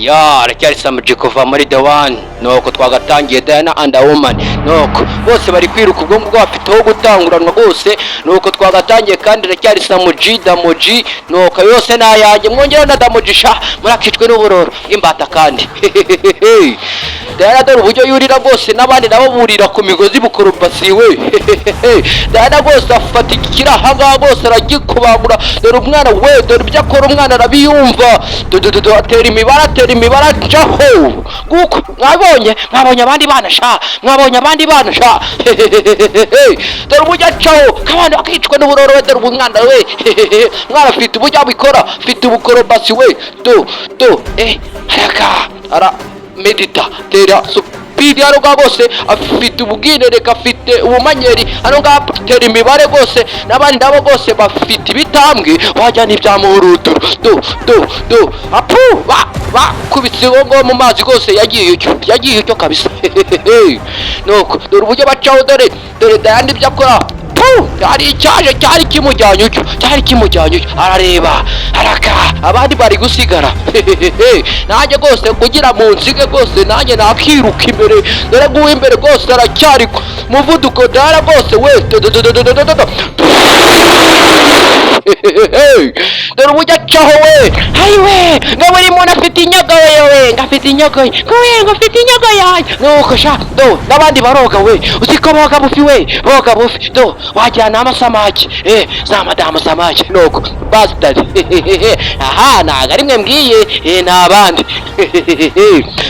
aracyari Samuji kuva muri The One nuko twagatangiye Diana and a Woman nuko bose bari kwiruka ubwo ngubwo bafiteho gutanguranwa bose nuko twagatangiye kandi aracyari Samuji Damoji nuko yose nayanjye mwongera na Damoji sha murakicwe n'uburoro imbata kandi Diana dore uburyo yurira bose n'abandi nabo burira ku migozi bukorobasiwe Diana bose afata ikirahanga bose aragikubagura dore umwana we dore ibyo akora umwana arabiyumva atera imibara jaho guko mwabonye abandi bana sha dore uburyo acaho kabandi bakicwa n'uburoro we dore umwana we mwana afite uburyo abikora afite ubukorobasi we haraka medita tera supidi hano ngaho bose afite ubwirereka afite ubumanyeri hano ngaho tera imibare bose n'abandi nabo bose bafite ibitambwe wajya n'ibyamuhuruturu apu kubitse ngo mu mazi rwose yagiye icyo kabisa nuko dore uburyo bacaho dore Diana ibyo akora hari icyaje cyari kimujyanye arareba haraka abandi bari gusigara nanjye rwose kugira mu nzige rwose nanjye nakiruka imbere dore nguwo imbere rwose aracyari muvuduko Diana rwose we dore uburyo acaho we hayiwe ngo buri muntu afite inyogo we ngafite inyogo yanjye nuko sha n'abandi baroga we uziko boga bufi wajyana amasamaki za madamu samaki nuko bastard ntago ari mwe mbwiye n'abandi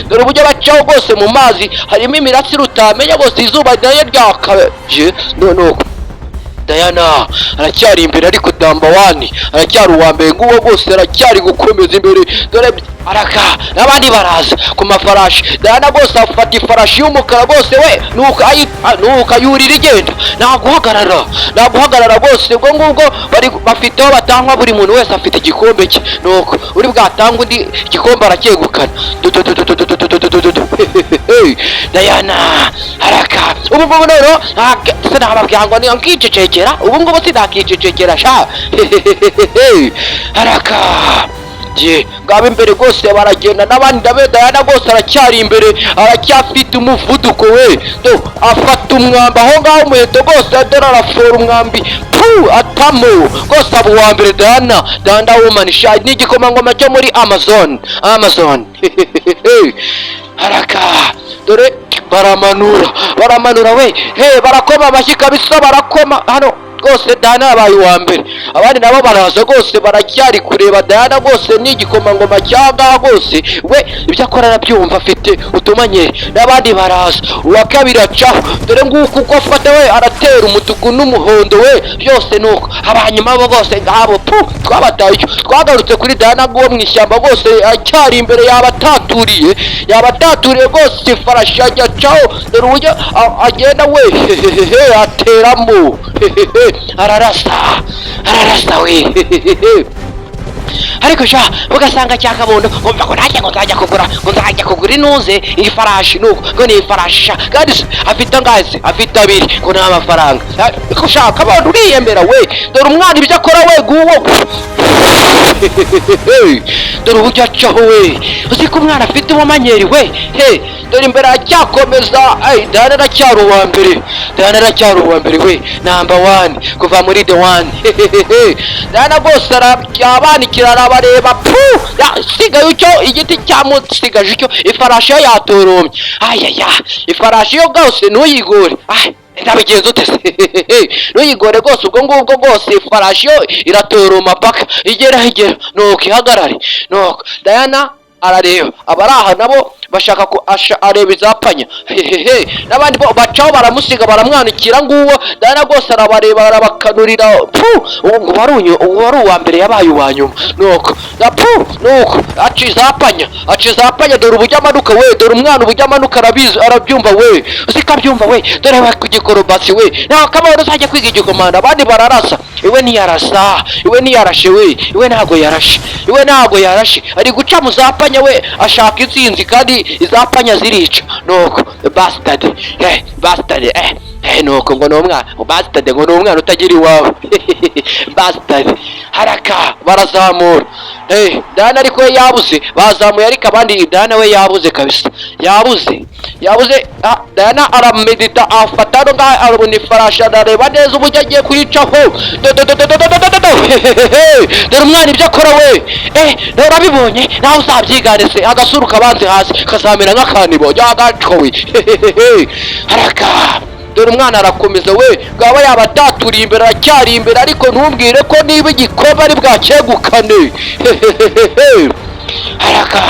dore uburyo bacaho bose mu mazi harimo imirasire utamenya bose izuba nayo ryakaje nuko Diana aracyari imbere ariko damba wani aracyari uwa mbere nguwo bose aracyari gukomeza imbere dore araka n'abandi baraza ku mafarashi Diana bose afata ifarashi y'umukara bose we nuka yurira igenda naguhagarara bose ubwo ngubwo bafiteho batangwa buri muntu wese afite igikombe cye nuko uri bwatanga undi igikombe aracyegukana Diana araka ubu ngubu rero sinababwira ngo nkicecekera ubu ngubu sinakicecekera sha araka ngaba imbere rwose baragenda n'abandi Diana bose aracyari imbere aracyafite umuvuduko we afata umwambi aho ngaho umuheto rwose dore arafora umwambi atamo rwose aba uwa mbere Diana Woman sha n'igikomangoma cyo muri Amazon haraka dore baramanura we barakoma amashyi kabisa barakoma hano rwose Diana yabaye uwa mbere abandi nabo baraza rwose baracyari kureba Diana rwose n'igikomangoma cyangwa rwose we ibyo akora arabyumva afite utumanyeri n'abandi baraza uwa kabiri acaho dore nguko uko afata we aratera umutuku n'umuhondo we byose nuko abanyuma bo bose ngabo twabataye twagarutse kuri Diana ngo mu ishyamba rwose acyari imbere yabataturiye rwose ifarashi acaho dore uburyo agenda we ateramo ararasa we ariko sha ugasanga cyakabondo umva ko nanjye ngo nzajya kugura inuze iyi farashi nuko ngo ni ifarashi kandi afite abiri ngo nta mafaranga ariko sha kabondo uriyemera we dore umwana ibyo akora we guwo dore uburyo acaho we uzi ko umwana afite umumanyeri we dore imbere aracyakomeza Diana aracyari uwa mbere we number 1 kuva muri The One Diana bose arabanikira arabareba sigaye icyo igiti cyamusigaje icyo ifarashi yo yatoromye ifarashi yo rwose ntuyigore ndabigenza ute se ntuyigore rwose ubwo ngubwo rwose ifarashi yo iratoroma paka igera nuko ihagarare nuko Diana arareba abari aha nabo bashaka ko areba izapanya n'abandi bacaho baramusiga baramwanikira nguwo Diana rwose arabareba arabakanurira ubu wari uwa mbere yabaye uwa nyuma nuko aca izapanya dore uburyo amanuka we dore umwana uburyo amanuka arabyumva we uziko abyumva we dore we ku gikorobasi we naho kabone uzajya kwiga igikomanda abandi bararasa iwe ntiyarasa, iwe ntiyarashe we, iwe ntago yarashe ari guca mu zapanya we ashaka intsinzi kandi izapanya zirica nuko bastard nuko ngo n'umwana bastard ngo n'umwana utagira iwawe bastard haraka barazamura Dana ariko we yabuze bazamuye ariko abandi Dana we yabuze kabisa yabuze Dana aramedita afata no nga arabona ifarashi arareba neza uburyo agiye kuyicaho dore umwana ibyo akora we urabibonye nawe uzabyiganise agasuru kabanze hasi kazamera nk'akanibo yagacowe haraka dore umwana arakomeza we bwaba yaba ataturiye imbere aracyari imbere ariko ntumbwire ko niba igikombe ari bwakegukane haraka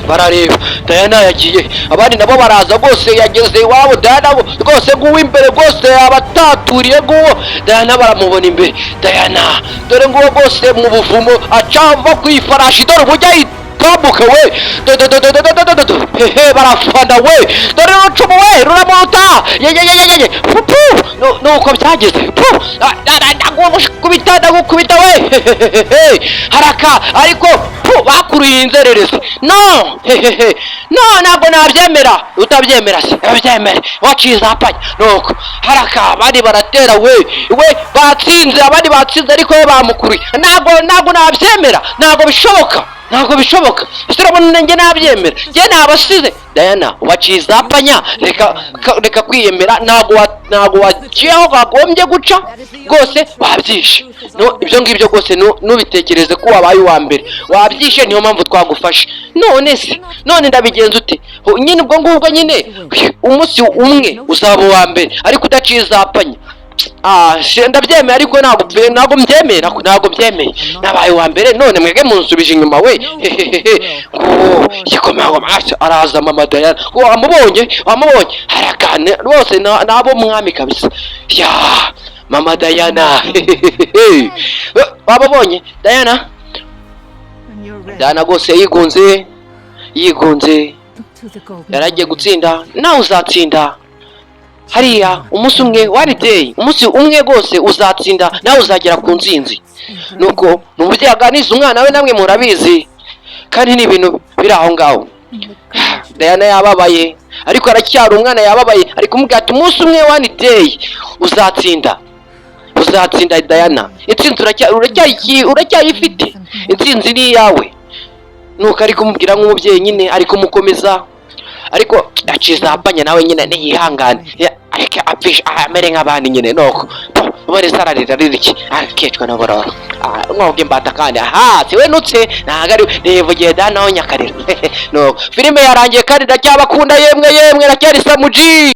barareba Diana yagiye abandi nabo baraza rwose yageze iwabo Diana rwose nguwo imbere rwose abataturiye nguwo Diana baramubona imbere Diana dore nguwo rwose mu buvumo acava ku ifarashi dore uburyo tambuka we barafana we dore urucumu we ruramuta nuko byageze ndagukubita we haraka ariko bakuruye inzererezi no ntabwo nabyemera utabyemera se abyemere waciye zapanya nuko haraka abandi baratera we batsinze abandi batsinze ariko we bamukuruye ntabwo nabyemera ntabwo bishoboka turabona njye nabyemera njye nabasize Diana waciye zapanya reka kwiyemera ntabwo waciyeho kagombye guca rwose wabyishe ibyo ngibyo rwose nubitekereze ko wabaye uwa mbere wabyishe niyo mpamvu twagufashe none ndabigenza ute nyine ubwo ngubwo nyine umunsi umwe uzaba uwa mbere ariko udaciye zapanya ndabyemeye ariko ntabwo mbyemeye nabaye uwa mbere none mwege munsubije inyuma we gikomeye araza mama Diana wamubonye harakane rwose nabo mwami kabisa ya mama Diana wababonye Diana rwose yigunze yaragiye gutsinda nawe uzatsinda hariya umunsi umwe day umunsi umwe rwose uzatsinda nawe uzagera ku ntsinzi nuko n'uburyo yaganiza umwana we namwe murabizi kandi ni ibintu biri aho ngaho Diana yababaye ariko aracyari umwana yababaye ari kumubwira ati umunsi umwe day uzatsinda Diana intsinzi uracyayifite intsinzi ni iyawe nuko ari kumubwira nk'umubyeyi nyine ari kumukomeza ariko aciye zapanya nawe nyine ntiyihangane areka apfisha amere nk'abandi nyine nuko ubone sararira ririki akecwa na bororo mwobwe mbata kandi siwe nutse ntago ari nevugiye Dana aho nyakarira no filime yarangiye kandi ndacyabakunda yemwe racyari Samuji.